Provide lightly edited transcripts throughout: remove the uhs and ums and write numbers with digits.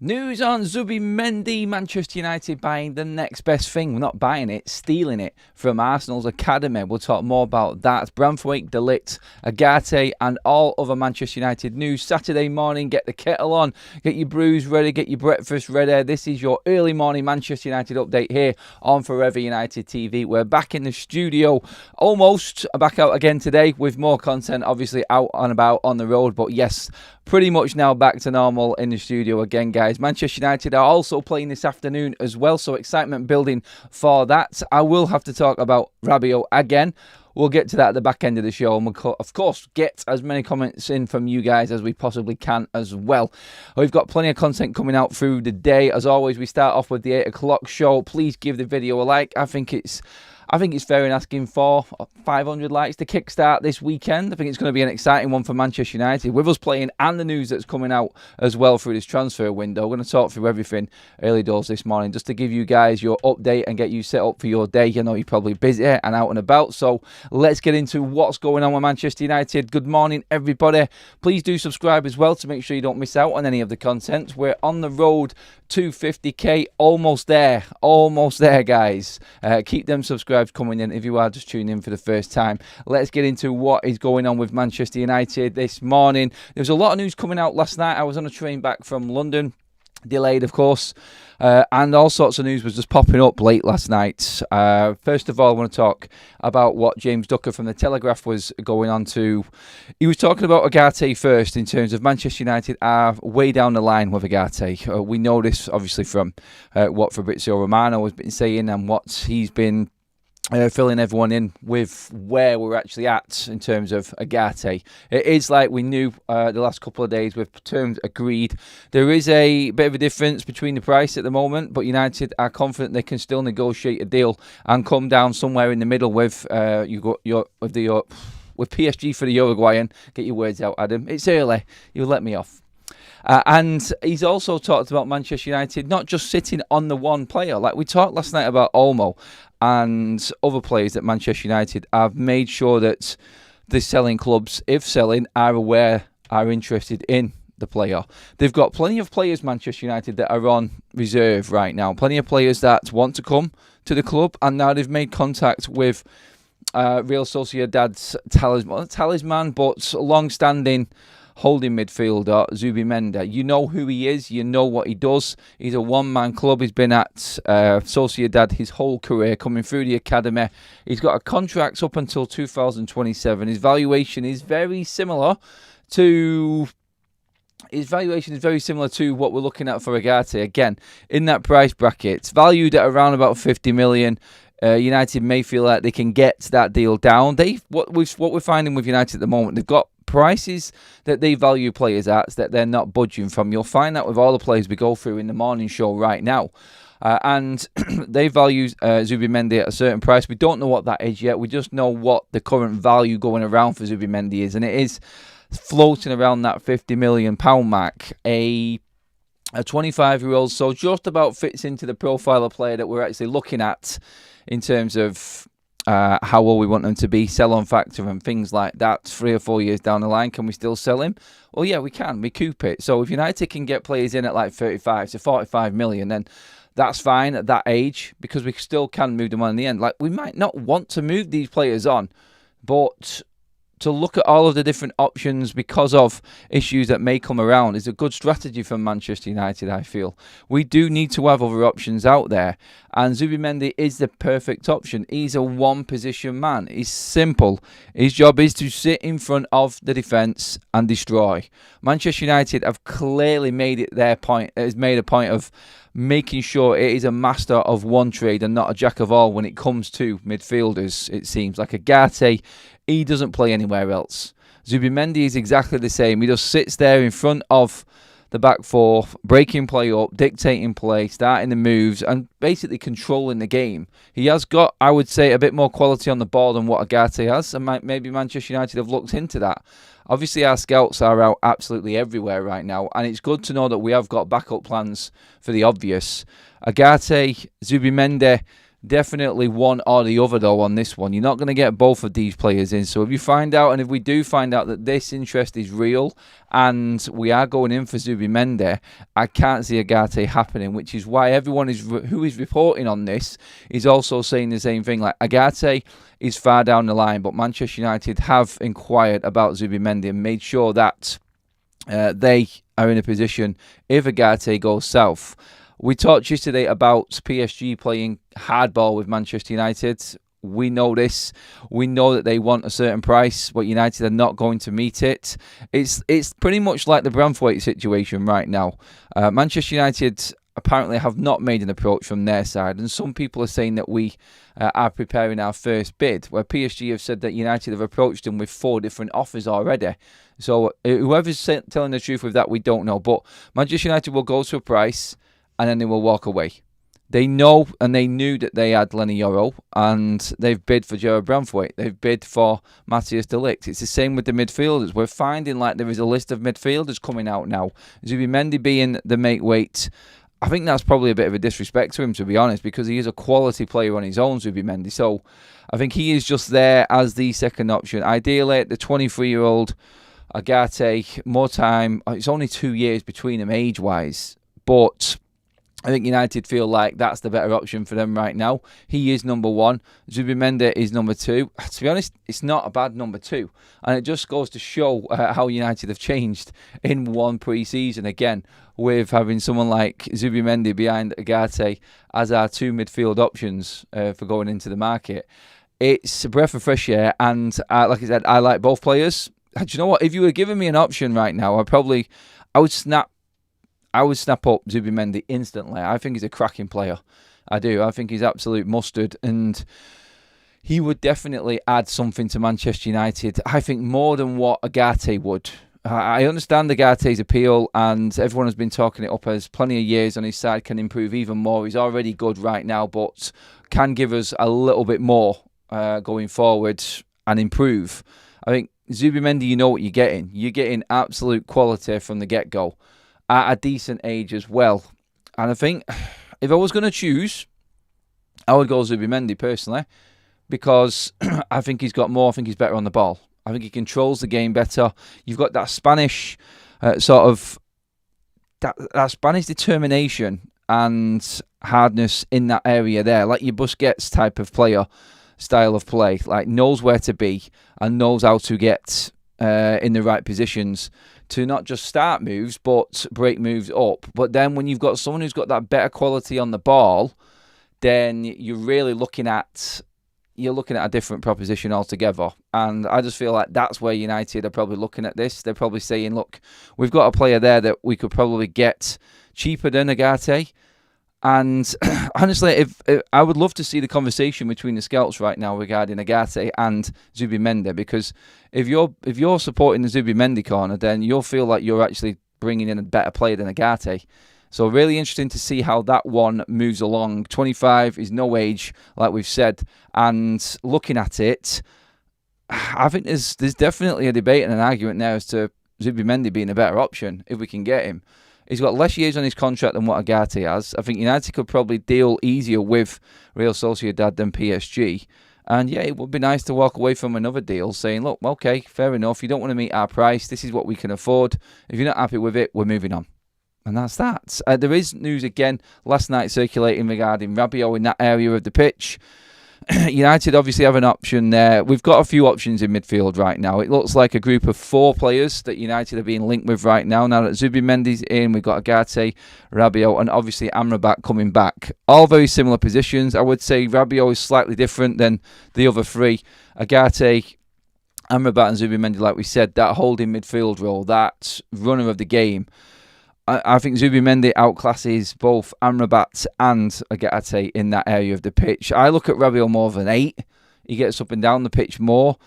News on Zubimendi, Manchester United buying the next best thing. We're not buying it, stealing it from Arsenal's academy. We'll talk more about that. Branthwaite, Delict, UGARTE and all other Manchester United news. Saturday morning, get the kettle on, get your brews ready, get your breakfast ready. This is your early morning Manchester United update here on Forever United TV. We're back in the studio, almost back out again today with more content, obviously out and about on the road. But yes, pretty much now back to normal in the studio again, guys. Manchester United are also playing this afternoon as well, so excitement building for that. I will have to talk about Rabiot again. We'll get to that at the back end of the show, and we'll, of course, get as many comments in from you guys as we possibly can as well. We've got plenty of content coming out through the day. As always, we start off with the 8 o'clock show. Please give the video a like. I think it's fair in asking for 500 likes to kickstart this weekend. I think it's going to be an exciting one for Manchester United, with us playing and the news that's coming out as well through this transfer window. We're going to talk through everything early doors this morning, just to give you guys your update and get you set up for your day. You know you're probably busy and out and about, so let's get into what's going on with Manchester United. Good morning, everybody. Please do subscribe as well to make sure you don't miss out on any of the content. We're on the road to 50k, almost there, guys. Keep them subscribed coming in if you are just tuning in for the first time. Let's get into what is going on with Manchester United this morning. There was a lot of news coming out last night. I was on a train back from London, delayed of course, and all sorts of news was just popping up late last night. First of all, I want to talk about what James Ducker from the Telegraph was going on to. He was talking about UGARTE first, in terms of Manchester United are way down the line with UGARTE. We know this obviously from what Fabrizio Romano has been saying and what he's been filling everyone in with where we're actually at in terms of UGARTE. It is like we knew the last couple of days with terms agreed. There is a bit of a difference between the price at the moment, but United are confident they can still negotiate a deal and come down somewhere in the middle with with PSG for the Uruguayan. Get your words out, Adam. It's early. You let me off. And he's also talked about Manchester United not just sitting on the one player. Like we talked last night about Olmo and other players that Manchester United have made sure that the selling clubs, if selling, are aware, are interested in the player. They've got plenty of players, Manchester United, that are on reserve right now. Plenty of players that want to come to the club, and now they've made contact with Real Sociedad's talisman, but long-standing holding midfielder Zubimendi. You know who he is, you know what he does. He's a one-man club. He's been at Sociedad his whole career, coming through the academy. He's got a contract up until 2027. His valuation is very similar to what we're looking at for UGARTE. Again, in that price bracket, it's valued at around about 50 million. United may feel like they can get that deal down. What we're finding with United at the moment, they've got prices that they value players at that they're not budging from. You'll find that with all the players we go through in the morning show right now. And they value Zubimendi at a certain price. We don't know what that is yet. We just know what the current value going around for Zubimendi is. And it is floating around that £50 million mark. A 25-year-old, so just about fits into the profile of player that we're actually looking at in terms of how well we want them to be, sell-on factor and things like that. 3 or 4 years down the line, can we still sell him? Well, yeah, we can. We recoup it. So if United can get players in at like 35 to 45 million, then that's fine at that age, because we still can move them on in the end. Like, we might not want to move these players on, but to look at all of the different options because of issues that may come around is a good strategy from Manchester United, I feel. We do need to have other options out there, and Zubimendi is the perfect option. He's a one-position man. He's simple. His job is to sit in front of the defence and destroy. Manchester United have clearly made it their point. It has made a point of making sure it is a master of one trade and not a jack of all when it comes to midfielders. It seems like UGARTE, he doesn't play anywhere else. Zubimendi is exactly the same. He just sits there in front of the back four, breaking play up, dictating play, starting the moves, and basically controlling the game. He has got, I would say, a bit more quality on the ball than what UGARTE has, and maybe Manchester United have looked into that. Obviously, our scouts are out absolutely everywhere right now, and it's good to know that we have got backup plans for the obvious. UGARTE, Zubimendi, Definitely one or the other, though, on this one. You're not going to get both of these players in. So if you find out, and if we do find out that this interest is real and we are going in for Zubimendi, I can't see UGARTE happening, which is why everyone who is reporting on this is also saying the same thing. Like, UGARTE is far down the line, but Manchester United have inquired about Zubimendi and made sure that they are in a position if UGARTE goes south. We talked yesterday about PSG playing hardball with Manchester United. We know this. We know that they want a certain price, but United are not going to meet it. It's pretty much like the Branthwaite situation right now. Manchester United apparently have not made an approach from their side, and some people are saying that we are preparing our first bid, where PSG have said that United have approached them with 4 different offers already. So whoever's telling the truth with that, we don't know. But Manchester United will go to a price, and then they will walk away. They know and they knew that they had Lenny Yoro, and they've bid for Gerard Branthwaite. They've bid for Matthias de Ligt. It's the same with the midfielders. We're finding like there is a list of midfielders coming out now. Zubimendi being the make weight, I think that's probably a bit of a disrespect to him, to be honest, because he is a quality player on his own, Zubimendi. So I think he is just there as the second option. Ideally, the 23-year-old UGARTE, more time. It's only 2 years between them age-wise, but I think United feel like that's the better option for them right now. He is number 1. Zubimendi is number 2. To be honest, it's not a bad number 2. And it just goes to show how United have changed in one pre-season again, with having someone like Zubimendi behind UGARTE as our 2 midfield options for going into the market. It's a breath of fresh air, and like I said, I like both players. Do you know what? If you were giving me an option right now, I would snap up Zubimendi instantly. I think he's a cracking player. I do. I think he's absolute mustard, and he would definitely add something to Manchester United. I think more than what UGARTE would. I understand UGARTE's appeal, and everyone has been talking it up as plenty of years on his side, can improve even more. He's already good right now, but can give us a little bit more going forward and improve. I think Zubimendi, you know what you're getting. You're getting absolute quality from the get-go at a decent age as well. And I think if I was going to choose, I would go Zubimendi personally, because I think he's got more. I think he's better on the ball. I think he controls the game better. You've got that Spanish sort of that Spanish determination and hardness in that area there, like your Busquets type of player, style of play, like knows where to be and knows how to get in the right positions to not just start moves but break moves up. But then when you've got someone who's got that better quality on the ball, then you're really looking at a different proposition altogether. And I just feel like that's where United are probably looking at this. They're probably saying, look, we've got a player there that we could probably get cheaper than UGARTE. And honestly, if I would love to see the conversation between the scouts right now regarding UGARTE and Zubimendi, because if you're supporting the Zubimendi corner, then you'll feel like you're actually bringing in a better player than UGARTE. So really interesting to see how that one moves along. 25 is no age, like we've said, and looking at it, I think there's definitely a debate and an argument now as to Zubimendi being a better option if we can get him. He's got less years on his contract than what UGARTE has. I think United could probably deal easier with Real Sociedad than PSG. And yeah, it would be nice to walk away from another deal saying, look, okay, fair enough. You don't want to meet our price. This is what we can afford. If you're not happy with it, we're moving on. And that's that. There is news again last night circulating regarding Rabiot in that area of the pitch. United obviously have an option there. We've got a few options in midfield right now. It looks like a group of 4 players that United are being linked with right now. Now that Zubimendi's in, we've got UGARTE, Rabiot, and obviously Amrabat coming back. All very similar positions. I would say Rabiot is slightly different than the other 3. UGARTE, Amrabat, and Zubimendi, like we said, that holding midfield role, that runner of the game. I think Zubimendi outclasses both Amrabat and UGARTE in that area of the pitch. I look at Rabiot more of an 8. He gets up and down the pitch more.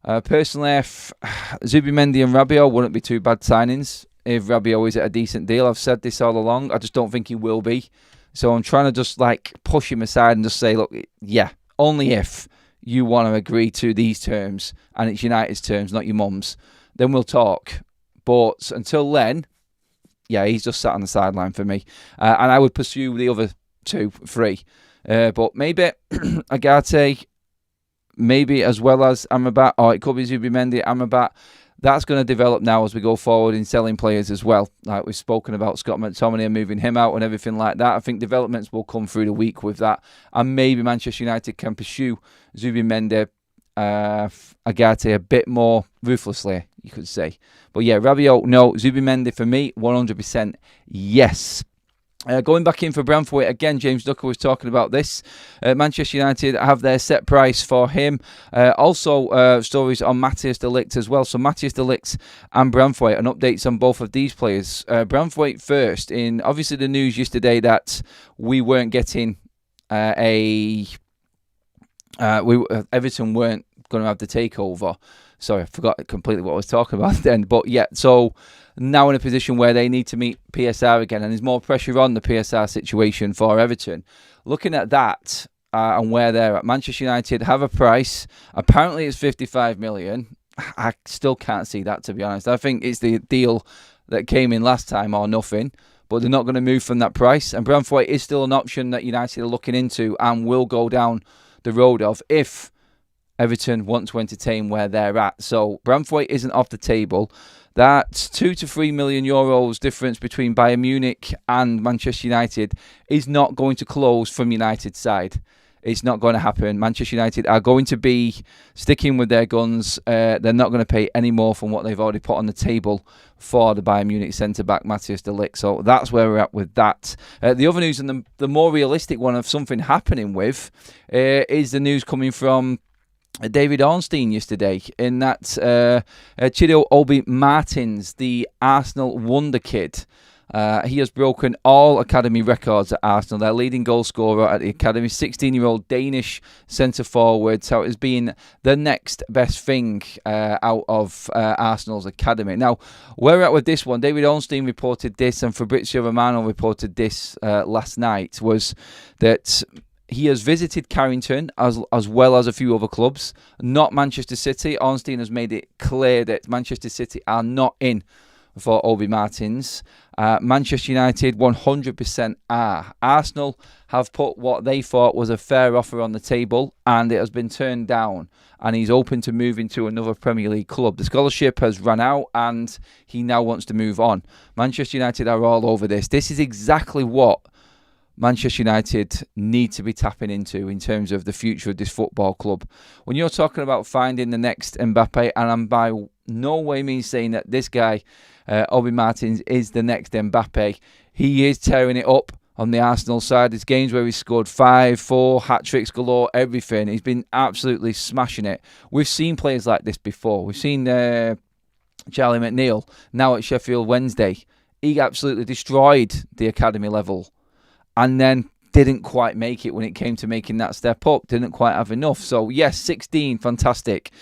Personally, Zubimendi and Rabiot wouldn't be 2 bad signings if Rabiot is at a decent deal. I've said this all along. I just don't think he will be. So I'm trying to just like push him aside and just say, look, yeah, only if you want to agree to these terms and it's United's terms, not your mum's, then we'll talk. But until then, yeah, he's just sat on the sideline for me. And I would pursue the other 2, 3 But maybe UGARTE, maybe as well as Amrabat, or it could be Zubimendi, Amrabat. That's going to develop now as we go forward in selling players as well. Like we've spoken about Scott McTominay and moving him out and everything like that. I think developments will come through the week with that. And maybe Manchester United can pursue Zubimendi, UGARTE a bit more ruthlessly, you could say. But yeah, Rabiot, no. Zubimendi for me, 100% yes. Going back in for Branthwaite, again, James Ducker was talking about this. Manchester United have their set price for him. Also, stories on Matthias de Ligt as well. So Matthias de Ligt and Branthwaite, and updates on both of these players. Branthwaite first, in obviously the news yesterday that we weren't getting Everton weren't going to have the takeover. Sorry, I forgot completely what I was talking about then. But yeah, so now in a position where they need to meet PSR again, and there's more pressure on the PSR situation for Everton. Looking at that and where they're at, Manchester United have a price. Apparently it's 55 million. I still can't see that, to be honest. I think it's the deal that came in last time or nothing, but they're not going to move from that price. And Branthwaite is still an option that United are looking into and will go down the road of if Everton want to entertain where they're at. So Branthwaite isn't off the table. That 2 to 3 million euros difference between Bayern Munich and Manchester United is not going to close from United's side. It's not going to happen. Manchester United are going to be sticking with their guns. They're not going to pay any more from what they've already put on the table for the Bayern Munich centre-back, Matthias de Ligt. So that's where we're at with that. The other news, and the more realistic one of something happening with, is the news coming from David Ornstein yesterday, in that Chido Obi Martins, the Arsenal wonder kid, he has broken all academy records at Arsenal. Their leading goal scorer at the academy, 16-year-old Danish centre-forward. So it has been the next best thing out of Arsenal's academy. Now, where we're at with this one, David Ornstein reported this, and Fabrizio Romano reported this last night, was that he has visited Carrington as well as a few other clubs, not Manchester City. Ornstein has made it clear that Manchester City are not in for Obi Martins. Manchester United 100% are. Arsenal have put what they thought was a fair offer on the table, and it has been turned down, and he's open to moving to another Premier League club. The scholarship has run out and he now wants to move on. Manchester United are all over this. This is exactly what Manchester United need to be tapping into in terms of the future of this football club. When you're talking about finding the next Mbappe, and I'm by no way means saying that this guy, Obi Martins, is the next Mbappe. He is tearing it up on the Arsenal side. There's games where he scored 5, 4, hat-tricks galore, everything. He's been absolutely smashing it. We've seen players like this before. We've seen Charlie McNeil now at Sheffield Wednesday. He absolutely destroyed the academy level, and then didn't quite make it when it came to making that step up. Didn't quite have enough. So, yes, 16, fantastic.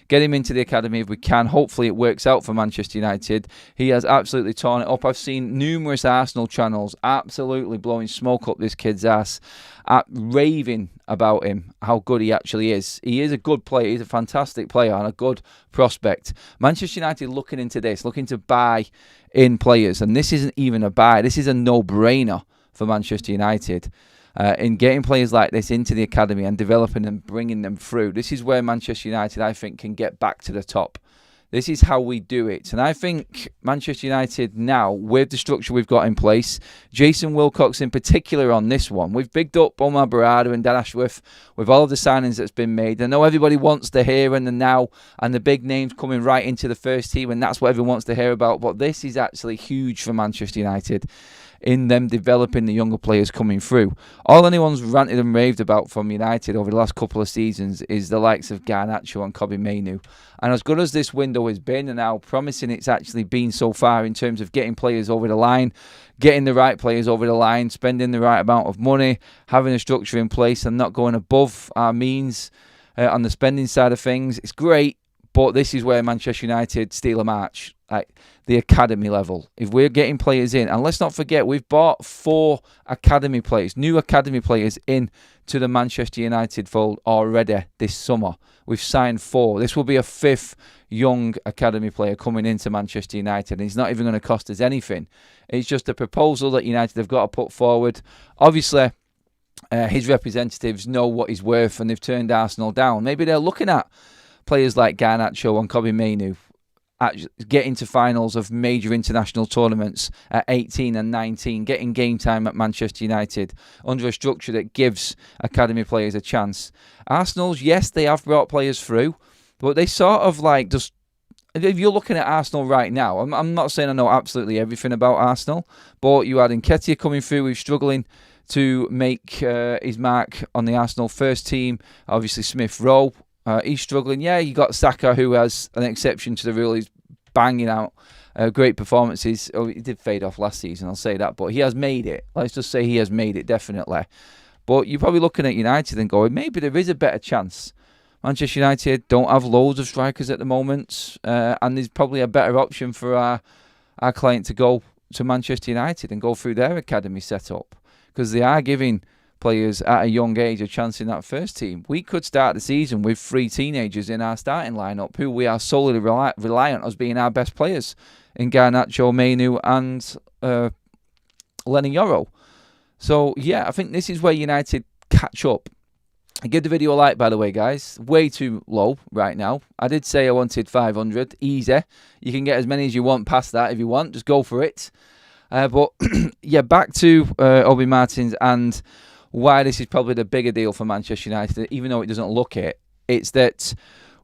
Get him into the academy if we can. Hopefully it works out for Manchester United. He has absolutely torn it up. I've seen numerous Arsenal channels absolutely blowing smoke up this kid's ass, raving about him, how good he actually is. He is a good player. He's a fantastic player and a good prospect. Manchester United looking into this, looking to buy in players. And this isn't even a buy. This is a no-brainer for Manchester United, in getting players like this into the academy and developing and bringing them through. This is where Manchester United, I think, can get back to the top. This is how we do it. And I think Manchester United now, with the structure we've got in place, Jason Wilcox in particular on this one, we've bigged up Omar Barada and Dan Ashworth with all of the signings that's been made. I know everybody wants the here and the now and the big names coming right into the first team, and that's what everyone wants to hear about. But this is actually huge for Manchester United, in them developing the younger players coming through. All anyone's ranted and raved about from United over the last couple of seasons is the likes of Garnacho and Kobbie Mainoo. And as good as this window has been, and how promising it's actually been so far in terms of getting players over the line, getting the right players over the line, spending the right amount of money, having a structure in place and not going above our means on the spending side of things, it's great. But this is where Manchester United steal a march, like the academy level. If we're getting players in, and let's not forget, we've bought 4 academy players, new academy players in to the Manchester United fold already this summer. We've signed 4. This will be a 5th young academy player coming into Manchester United. And he's not even going to cost us anything. It's just a proposal that United have got to put forward. Obviously, his representatives know what he's worth and they've turned Arsenal down. Maybe they're looking at players like Garnacho and Kobe Mainoo getting to finals of major international tournaments at 18 and 19, getting game time at Manchester United under a structure that gives academy players a chance. Arsenal's, yes, they have brought players through, but they sort of like just... If you're looking at Arsenal right now, I'm not saying I know absolutely everything about Arsenal, but you had Nketiah coming through, who's struggling to make his mark on the Arsenal first team. Obviously, Smith Rowe, he's struggling. Yeah, you got Saka, who has an exception to the rule. He's banging out great performances. Oh, he did fade off last season, I'll say that, but he has made it. Let's just say he has made it, definitely. But you're probably looking at United and going, maybe there is a better chance. Manchester United don't have loads of strikers at the moment, and there's probably a better option for our client to go to Manchester United and go through their academy setup, because they are giving players at a young age a chance in that first team. We could start the season with 3 teenagers in our starting lineup who we are solely reliant on as being our best players in Garnacho, Mainoo and Lenny Yoro. So, yeah, I think this is where United catch up. Give the video a like, by the way, guys. Way too low right now. I did say I wanted 500. Easy. You can get as many as you want past that if you want. Just go for it. But, yeah, back to Obi Martins and why this is probably the bigger deal for Manchester United, even though it doesn't look it. It's that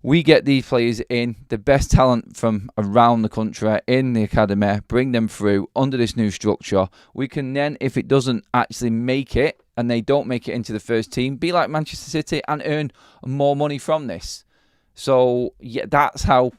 we get these players in, the best talent from around the country in the academy, bring them through under this new structure. We can then, if it doesn't actually make it, and they don't make it into the first team, be like Manchester City and earn more money from this. So, yeah, that's how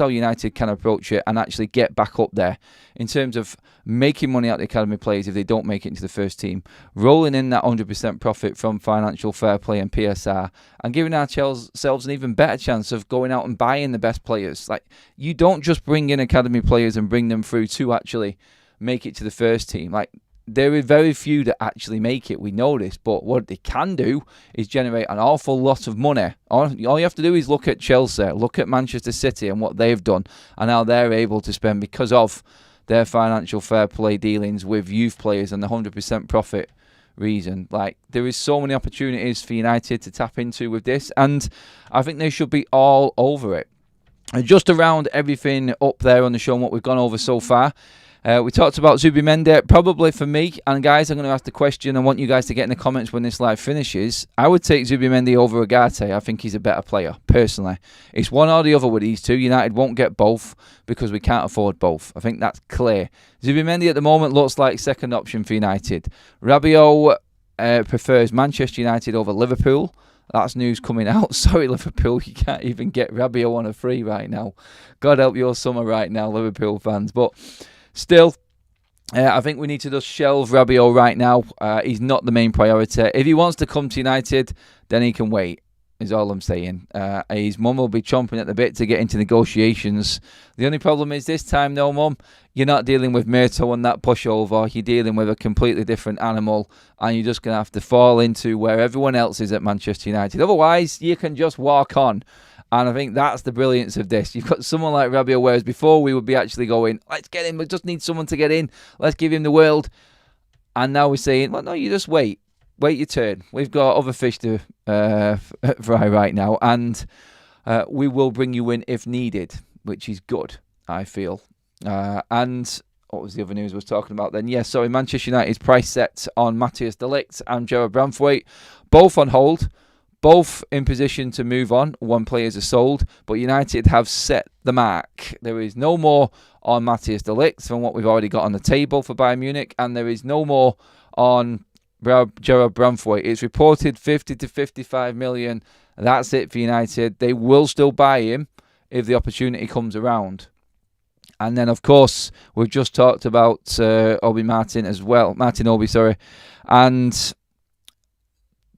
United can approach it and actually get back up there in terms of making money out of the academy players if they don't make it into the first team, rolling in that 100% profit from financial fair play and PSR, and giving ourselves an even better chance of going out and buying the best players. Like, you don't just bring in academy players and bring them through to actually make it to the first team. Like, there are very few that actually make it. We know this, but what they can do is generate an awful lot of money. All you have to do is look at Chelsea, look at Manchester City and what they've done and how they're able to spend because of their financial fair play dealings with youth players and the 100% profit reason. Like, there is so many opportunities for United to tap into with this, and I think they should be all over it. And just around everything up there on the show and what we've gone over so far, we talked about Zubimendi. Probably for me, and guys, I'm going to ask the question. I want you guys to get in the comments when this live finishes. I would take Zubimendi over UGARTE. I think he's a better player, personally. It's one or the other with these two. United won't get both because we can't afford both. I think that's clear. Zubimendi at the moment looks like second option for United. Rabiot prefers Manchester United over Liverpool. That's news coming out. Sorry, Liverpool, you can't even get Rabiot on a free right now. God help your summer right now, Liverpool fans. But still, I think we need to just shelve Rabiot right now. He's not the main priority. If he wants to come to United, then he can wait, is all I'm saying. His mum will be chomping at the bit to get into negotiations. The only problem is this time, though, Mum, you're not dealing with Myrto and that pushover. You're dealing with a completely different animal, and you're just going to have to fall into where everyone else is at Manchester United. Otherwise, you can just walk on. And I think that's the brilliance of this. You've got someone like Rabiot, whereas before we would be actually going, let's get him, we just need someone to get in, let's give him the world. And now we're saying, well, no, you just wait your turn. We've got other fish to fry right now, and we will bring you in if needed, which is good, I feel. And what was the other news I was talking about then? Yes, sorry, Manchester United's price set on Matthias de Ligt and Gerard Branthwaite, both on hold. Both in position to move on. One players are sold, but United have set the mark. There is no more on Matthias de Ligt from what we've already got on the table for Bayern Munich, and there is no more on Gerard Branthwaite. It's reported 50 to 55 million. That's it for United. They will still buy him if the opportunity comes around. And then, of course, we've just talked about Obi Martin as well. Martin Obi, sorry. And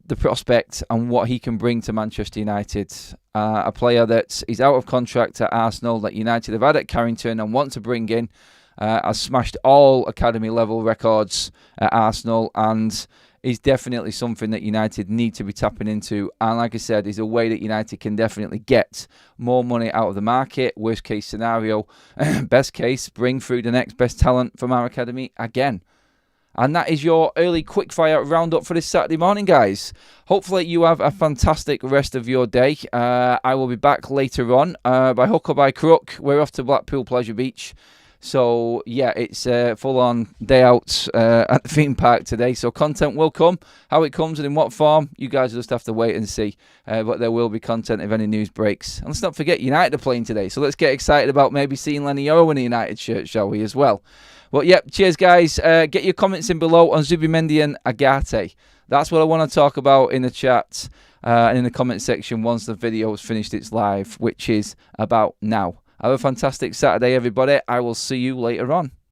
the prospect and what he can bring to Manchester United. A player that is out of contract at Arsenal, that United have had at Carrington and want to bring in. Has smashed all academy level records at Arsenal and is definitely something that United need to be tapping into. And like I said, is a way that United can definitely get more money out of the market. Worst case scenario, best case, bring through the next best talent from our academy again. And that is your early quickfire roundup for this Saturday morning, guys. Hopefully you have a fantastic rest of your day. I will be back later on. By hook or by crook, we're off to Blackpool Pleasure Beach. So, yeah, it's a full-on day out at the theme park today. So content will come. How it comes and in what form, you guys just have to wait and see. But there will be content if any news breaks. And let's not forget, United are playing today. So let's get excited about maybe seeing Lenny Yoro in a United shirt, shall we, as well. Well, yep, cheers, guys. Get your comments in below on Zubimendi and UGARTE. That's what I want to talk about in the chat and in the comment section once the video has finished its live, which is about now. Have a fantastic Saturday, everybody. I will see you later on.